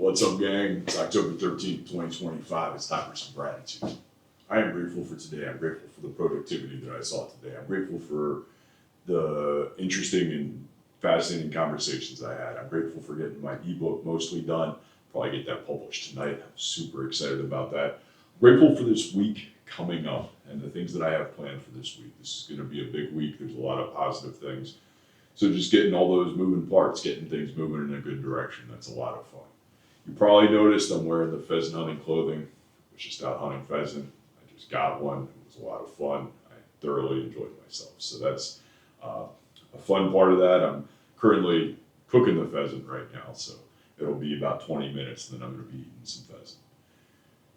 What's up, gang? It's October 13th, 2025. It's time for some gratitude. I am grateful for today. I'm grateful for the productivity that I saw today. I'm grateful for the interesting and fascinating conversations I had. I'm grateful for getting my ebook mostly done. Probably get that published tonight. I'm super excited about that. I'm grateful for this week coming up and the things that I have planned for this week. This is going to be a big week. There's a lot of positive things. So just getting all those moving parts, getting things moving in a good direction, that's a lot of fun. You probably noticed I'm wearing the pheasant hunting clothing. I was just out hunting pheasant. I just got one. It was a lot of fun. I thoroughly enjoyed myself. So that's a fun part of that. I'm currently cooking the pheasant right now, so it'll be about 20 minutes, and then I'm going to be eating some pheasant.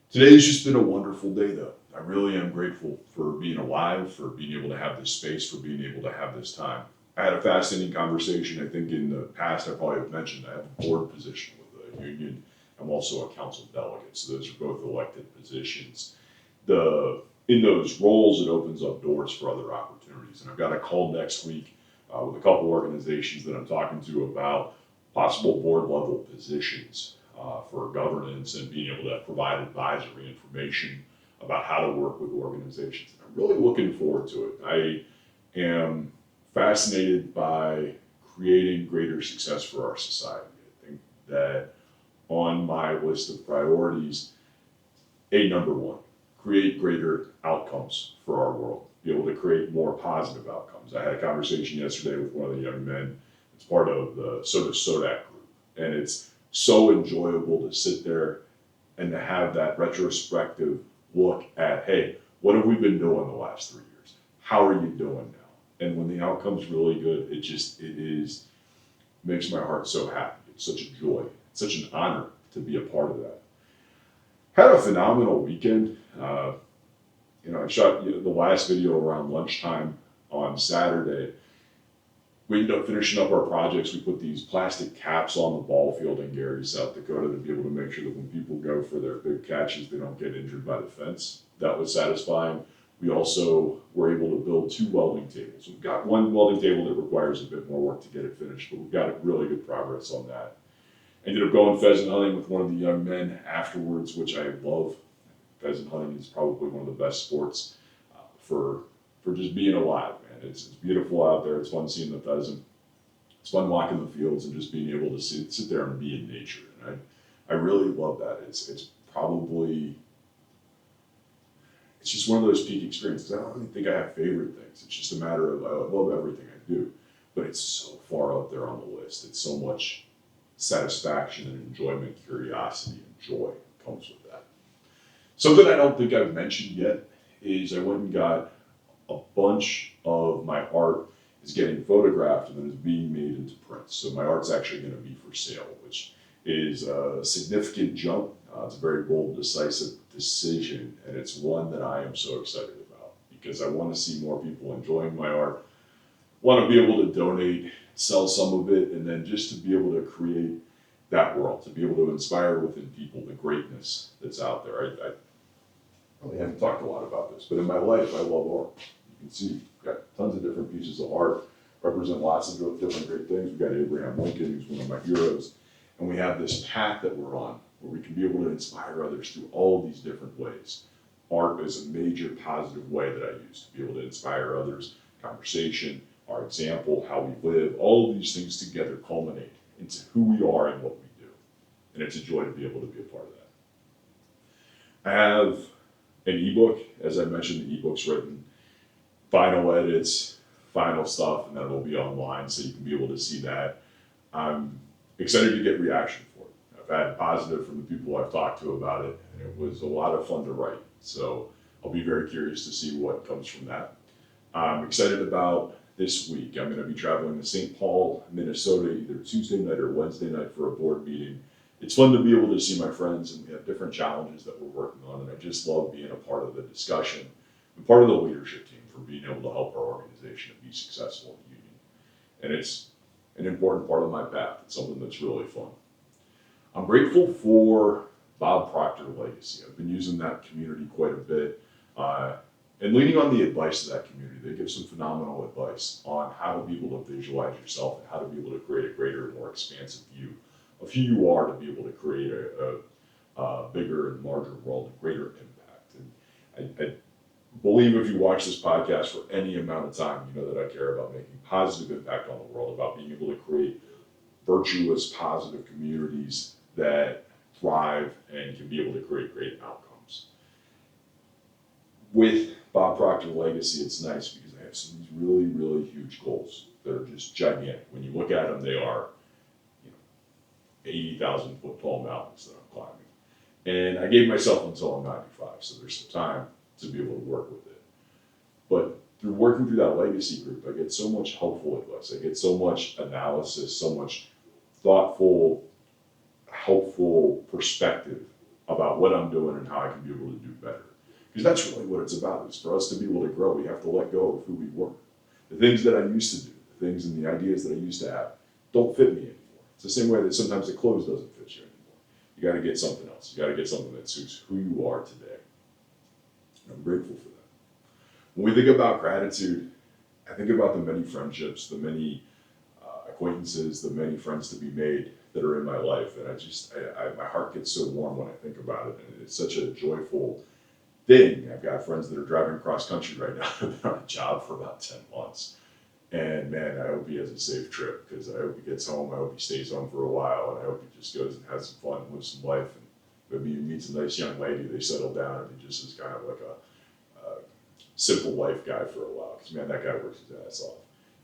Today's just been a wonderful day, though. I really am grateful for being alive, for being able to have this space, for being able to have this time. I had a fascinating conversation. I think in the past I probably have mentioned I have a board position with a union. I'm also a council delegate, so those are both elected positions. In those roles, it opens up doors for other opportunities. And I've got a call next week with a couple organizations that I'm talking to about possible board level positions for governance and being able to provide advisory information about how to work with organizations. And I'm really looking forward to it. I am fascinated by creating greater success for our society. I think that on my list of priorities, number one, create greater outcomes for our world, be able to create more positive outcomes. I had a conversation yesterday with one of the young men. It's part of the Sodak group, and it's so enjoyable to sit there and to have that retrospective look at, hey, what have we been doing the last 3 years? How are you doing now? And when the outcome's really good, it makes my heart so happy. It's such a joy. It's such an honor to be a part of that. Had a phenomenal weekend. I shot the last video around lunchtime on Saturday. We ended up finishing up our projects. We put these plastic caps on the ball field in Gary, South Dakota, to be able to make sure that when people go for their big catches, they don't get injured by the fence. That was satisfying. We also were able to build 2 welding tables. We've got one welding table that requires a bit more work to get it finished, but we've got really good progress on that. Ended up going pheasant hunting with one of the young men afterwards, which I love. Pheasant hunting is probably one of the best sports for just being alive, man. It's beautiful out there. It's fun seeing the pheasant. It's fun walking the fields and just being able to sit there and be in nature. And I really love that. It's just one of those peak experiences. I don't really think I have favorite things. It's just a matter of I love everything I do, but it's so far up there on the list. It's so much satisfaction and enjoyment, curiosity, and joy comes with that. Something I don't think I've mentioned yet is I went and got a bunch of my art is getting photographed and then is being made into prints. So my art's actually going to be for sale, which is a significant jump. It's a very bold, decisive decision, and it's one that I am so excited about because I want to see more people enjoying my art, want to be able to donate, sell some of it, and then just to be able to create that world, to be able to inspire within people the greatness that's out there. I really haven't talked a lot about this, but in my life, I love art. You can see we've got tons of different pieces of art, represent lots of different great things. We've got Abraham Lincoln, who's one of my heroes, and we have this path that we're on where we can be able to inspire others through all of these different ways. Art is a major positive way that I use to be able to inspire others, conversation, our example, how we live, all of these things together culminate into who we are and what we do. And it's a joy to be able to be a part of that. I have an ebook. As I mentioned, the ebook's written, final edits, final stuff, and then it'll be online so you can be able to see that. I'm excited to get reaction for it. I've had positive from the people I've talked to about it, and it was a lot of fun to write. So I'll be very curious to see what comes from that. I'm excited about this week. I'm going to be traveling to St. Paul, Minnesota, either Tuesday night or Wednesday night for a board meeting. It's fun to be able to see my friends, and we have different challenges that we're working on, and I just love being a part of the discussion and part of the leadership team for being able to help our organization be successful in the union. And it's an important part of my path. It's something that's really fun. I'm grateful for Bob Proctor Legacy. I've been using that community quite a bit and leaning on the advice of that community. They give some phenomenal advice on how to be able to visualize yourself and how to be able to create a greater, more expansive view of who you are to be able to create a bigger and larger world, a greater impact. And I believe if you watch this podcast for any amount of time, you know that I care about making positive impact on the world, about being able to create virtuous, positive communities that thrive and can be able to create great outcomes. With Bob Proctor Legacy, it's nice because I have some of these really, really huge goals that are just gigantic. When you look at them, they are, 80,000 foot tall mountains that I'm climbing. And I gave myself until I'm 95, so there's some time to be able to work with it. But through working through that legacy group, I get so much helpful advice. I get so much analysis, so much thoughtful, helpful perspective about what I'm doing and how I can be able to do better. Because that's really what it's about, is for us to be able to grow, we have to let go of who we were. The things that I used to do, the things and the ideas that I used to have, don't fit me anymore. It's the same way that sometimes the clothes doesn't fit you anymore. You got to get something else. You got to get something that suits who you are today. And I'm grateful for that. When we think about gratitude, I think about the many friendships, the many acquaintances, the many friends to be made that are in my life. And my heart gets so warm when I think about it. And it's such a joyful thing. I've got friends that are driving cross country right now. I've been on a job for about 10 months. And man, I hope he has a safe trip, because I hope he gets home. I hope he stays home for a while, and I hope he just goes and has some fun and lives some life. And maybe he meets a nice young lady, they settle down, and he just is kind of like a simple life guy for a while. Because man, that guy works his ass off.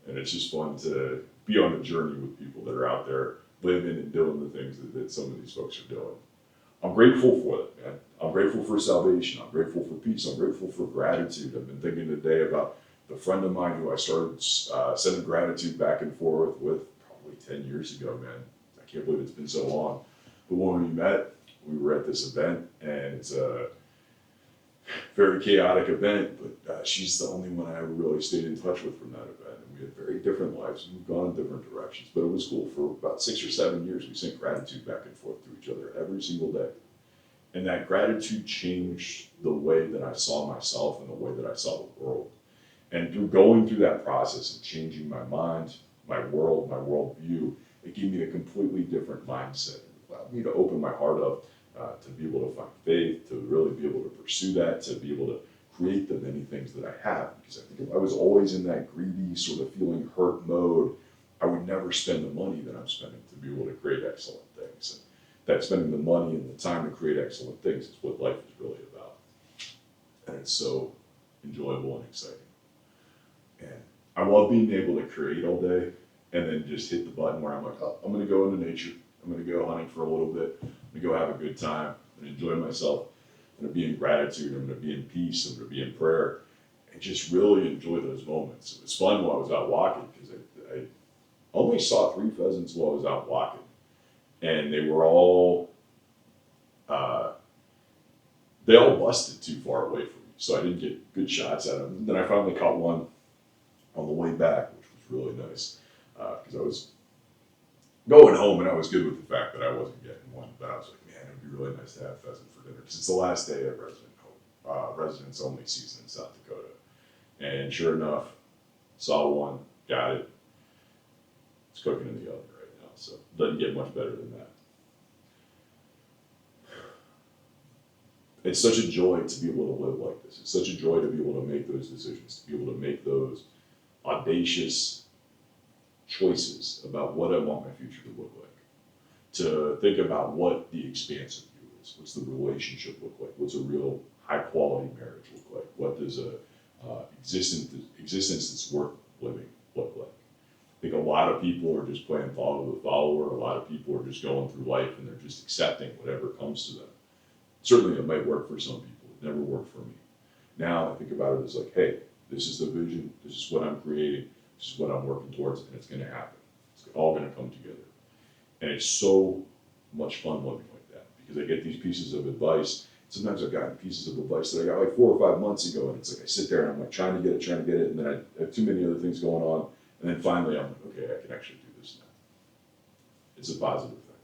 And it's just fun to be on a journey with people that are out there living and doing the things that some of these folks are doing. I'm grateful for it, man. I'm grateful for salvation. I'm grateful for peace. I'm grateful for gratitude. I've been thinking today about the friend of mine who I started sending gratitude back and forth with probably 10 years ago, man. I can't believe it's been so long. But when we met, we were at this event, and it's a very chaotic event, but she's the only one I ever really stayed in touch with from that event. And we had very different lives. We've gone in different directions, but it was cool. For about 6 or 7 years, we sent gratitude back and forth to each other every single day. And that gratitude changed the way that I saw myself and the way that I saw the world. And through going through that process of changing my mind, my world, my worldview, it gave me a completely different mindset. It allowed me to open my heart up to be able to find faith, to really be able to pursue that, to be able to create the many things that I have. Because I think if I was always in that greedy, sort of feeling hurt mode, I would never spend the money that I'm spending to be able to create excellent things. And that spending the money and the time to create excellent things is what life is really about. And it's so enjoyable and exciting. And I love being able to create all day and then just hit the button where I'm like, oh, I'm going to go into nature. I'm going to go hunting for a little bit. I'm going to go have a good time. I'm going to enjoy myself. I'm going to be in gratitude. I'm going to be in peace. I'm going to be in prayer. And just really enjoy those moments. It was fun while I was out walking, because I only saw 3 pheasants while I was out walking. And they were all, they all busted too far away from me. So I didn't get good shots at them. And then I finally caught one on the way back, which was really nice, because I was going home and I was good with the fact that I wasn't getting one. But I was like, man, it'd be really nice to have pheasant for dinner, because it's the last day of residence only season in South Dakota. And sure enough, saw one, got it. It's cooking in the oven right now, so it doesn't get much better than that. It's such a joy to be able to live like this. It's such a joy to be able to make those decisions, to be able to make those audacious choices about what I want my future to look like. To think about what the expansive view is. What's the relationship look like? What's a real high quality marriage look like? What does a existence that's worth living look like? I think a lot of people are just playing follow the follower. A lot of people are just going through life and they're just accepting whatever comes to them. Certainly it might work for some people. It never worked for me. Now I think about it as like, hey, this is the vision. This is what I'm creating. This is what I'm working towards, and it's going to happen. It's all going to come together. And it's so much fun living like that, because I get these pieces of advice. Sometimes I've gotten pieces of advice that I got like 4 or 5 months ago, and it's like I sit there and I'm like trying to get it, and then I have too many other things going on, and then finally I'm like, okay, I can actually do this now. It's a positive thing.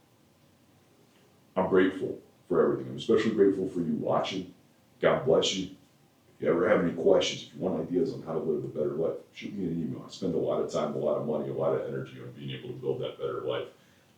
I'm grateful for everything. I'm especially grateful for you watching. God bless you. If you ever have any questions, if you want ideas on how to live a better life, shoot me an email. I spend a lot of time, a lot of money, a lot of energy on being able to build that better life.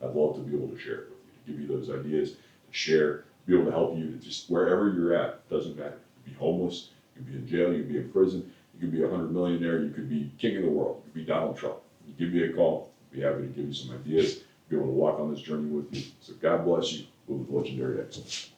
I'd love to be able to share it with you, to give you those ideas, to share, be able to help you to just wherever you're at, doesn't matter. You could be homeless, you could be in jail, you could be in prison, you could be a 100 millionaire, you could be king of the world, you could be Donald Trump. You give me a call, I'd be happy to give you some ideas, be able to walk on this journey with you. So God bless you. Live with legendary excellence.